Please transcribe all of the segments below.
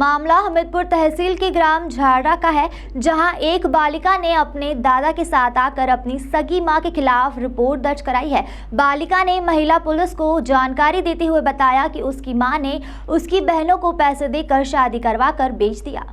मामला हमीरपुर तहसील के ग्राम झाड़ा का है, जहां एक बालिका ने अपने दादा के साथ आकर अपनी सगी मां के खिलाफ रिपोर्ट दर्ज कराई है। बालिका ने महिला पुलिस को जानकारी देते हुए बताया कि उसकी मां ने उसकी बहनों को पैसे देकर शादी करवाकर बेच दिया।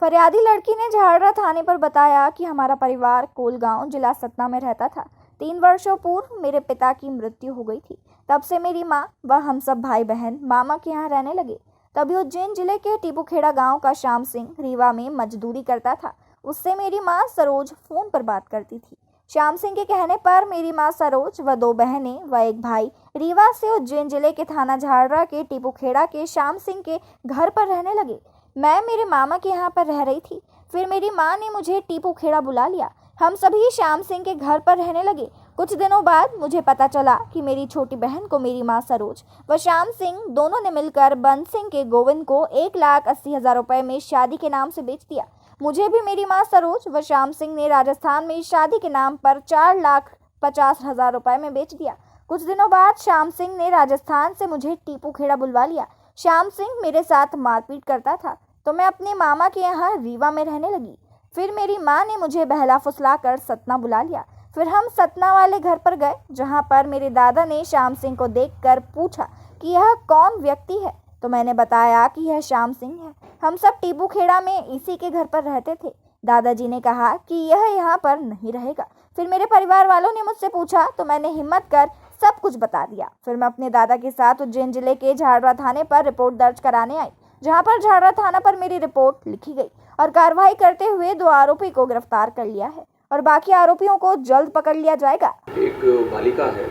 फरियादी लड़की ने झाड़ा थाने पर बताया कि हमारा परिवार कोलगांव जिला सतना में रहता था। 3 वर्षों पूर्व मेरे पिता की मृत्यु हो गई थी। तब से मेरी मां व हम सब भाई बहन मामा के यहाँ रहने लगे। तभी उज्जैन जिले के टीपूखेड़ा गांव का श्याम सिंह रीवा में मजदूरी करता था। उससे मेरी मां सरोज फोन पर बात करती थी। श्याम सिंह के कहने पर मेरी मां सरोज व 2 बहनें व एक भाई रीवा से उज्जैन जिले के थाना झाड़ा के टीपूखेड़ा के श्याम सिंह के घर पर रहने लगे। मैं मेरे मामा के यहाँ पर रह रही थी। फिर मेरी माँ ने मुझे टीपूखेड़ा बुला लिया। हम सभी श्याम सिंह के घर पर रहने लगे। कुछ दिनों बाद मुझे पता चला कि मेरी छोटी बहन को मेरी माँ सरोज व श्याम सिंह दोनों ने मिलकर बंद सिंह के गोविंद को 1,80,000 रुपए में शादी के नाम से बेच दिया। मुझे भी मेरी माँ सरोज व श्याम सिंह ने राजस्थान में शादी के नाम पर 4,50,000 रुपए में बेच दिया। कुछ दिनों बाद श्याम सिंह ने राजस्थान से मुझे टीपूखेड़ा बुलवा लिया। श्याम सिंह मेरे साथ मारपीट करता था, तो मैं अपने मामा के यहाँ रीवा में रहने लगी। फिर मेरी माँ ने मुझे बहला फुसला कर सतना बुला लिया। फिर हम सतना वाले घर पर गए, जहाँ पर मेरे दादा ने श्याम सिंह को देखकर पूछा कि यह कौन व्यक्ति है, तो मैंने बताया कि यह श्याम सिंह है। हम सब टीपूखेड़ा में इसी के घर पर रहते थे। दादाजी ने कहा कि यह यहाँ पर नहीं रहेगा। फिर मेरे परिवार वालों ने मुझसे पूछा, तो मैंने हिम्मत कर सब कुछ बता दिया। फिर मैं अपने दादा के साथ उज्जैन जिले के झाड़ा थाने पर रिपोर्ट दर्ज कराने आई, जहां पर झाड़ा थाना पर मेरी रिपोर्ट लिखी गई और कार्रवाई करते हुए 2 आरोपी को गिरफ्तार कर लिया है और बाकी आरोपियों को जल्द पकड़ लिया जाएगा। एक बालिका है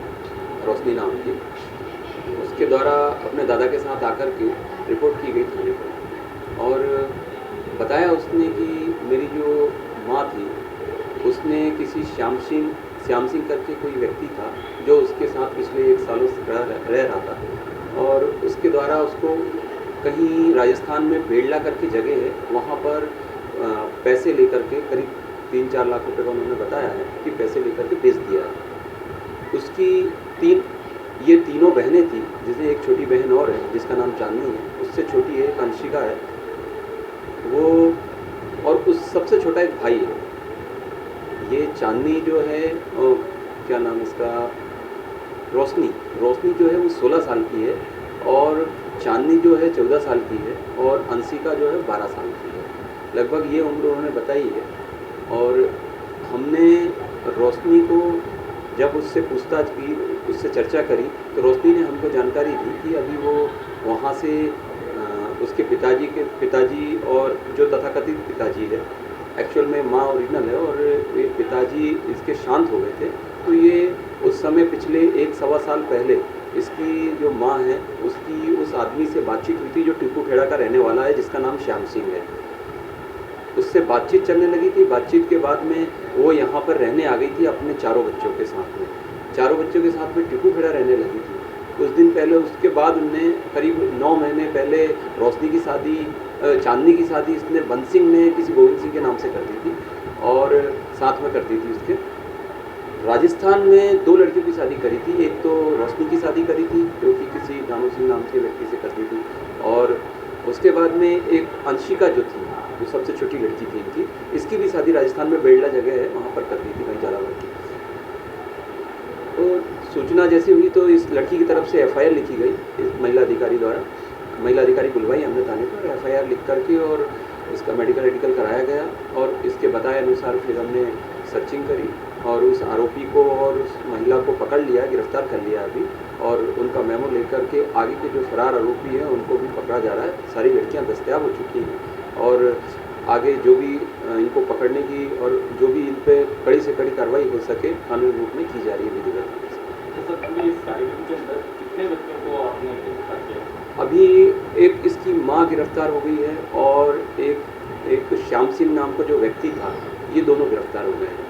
रोशनी नाम की, उसके द्वारा अपने दादा के साथ आकर के रिपोर्ट की गई थाने पर और बताया उसने कि मेरी जो माँ थी उसने किसी श्याम सिंह करके कोई व्यक्ति था जो उसके साथ पिछले 1 सालों से रह रहा था और उसके द्वारा उसको कहीं राजस्थान में बेड़ला करके जगह है, वहाँ पर पैसे लेकर के करीब 3-4 लाख रुपए का उन्होंने बताया है कि पैसे लेकर के बेच दिया है। उसकी ये तीनों बहनें थी, जिसमें एक छोटी बहन और है जिसका नाम चांदनी है, उससे छोटी है अंशिका है वो, और उस सबसे छोटा एक भाई है। ये चांदनी जो है क्या नाम इसका, रोशनी जो है वो 16 साल की है और चांदनी जो है 14 साल की है और अंशिका जो है 12 साल की है। लगभग ये उम्र उन्होंने बताई है। और हमने रोशनी को जब उससे पूछताछ की, उससे चर्चा करी, तो रोशनी ने हमको जानकारी दी कि अभी वो वहाँ से उसके पिताजी और जो तथाकथित पिताजी है, एक्चुअल में माँ ओरिजिनल है और ये पिताजी इसके शांत हो गए थे, तो ये उस समय पिछले 1-1.25 साल पहले इसकी जो माँ है उसकी उस आदमी से बातचीत हुई थी जो टीपूखेड़ा का रहने वाला है, जिसका नाम श्याम सिंह है। उससे बातचीत चलने लगी थी। बातचीत के बाद में वो यहाँ पर रहने आ गई थी अपने 4 बच्चों के साथ में। 4 बच्चों के साथ में टीपूखेड़ा रहने लगी थी कुछ दिन पहले। उसके बाद उनने करीब 9 महीने पहले रोशनी की शादी, चांदनी की शादी इसने बंद सिंह ने किसी गोविंद सिंह के नाम से कर दी थी और साथ में करती थी। उसके राजस्थान में 2 लड़कियों की शादी करी थी। एक तो रोशनी की शादी करी थी जो कि किसी दानू सिंह नाम के व्यक्ति से करती थी, और उसके बाद में एक अंशिका जो थी, जो सबसे छोटी लड़की थी इनकी, इसकी भी शादी राजस्थान में बेड़ला जगह है, वहाँ पर करती थी, कहीं झालावाड़ की। तो सूचना जैसी हुई तो इस लड़की की तरफ से FIR लिखी गई इस महिला अधिकारी द्वारा। महिला अधिकारी बुलवाई हमने थाने पर, FIR लिख करके और इसका मेडिकल कराया गया और इसके बताए अनुसार फिर हमने सर्चिंग करी और उस आरोपी को और उस महिला को पकड़ लिया, गिरफ्तार कर लिया अभी, और उनका मेमो लेकर के आगे के जो फरार आरोपी हैं उनको भी पकड़ा जा रहा है। सारी लड़कियां दस्तयाब हो चुकी हैं और आगे जो भी इनको पकड़ने की और जो भी इन पे कड़ी से कड़ी कार्रवाई हो सके कानूनी रूप में की जा रही है विधिवत। अभी एक इसकी माँ गिरफ्तार हो गई है और एक श्याम सिंह नाम का जो व्यक्ति था, ये दोनों गिरफ्तार हो गए हैं।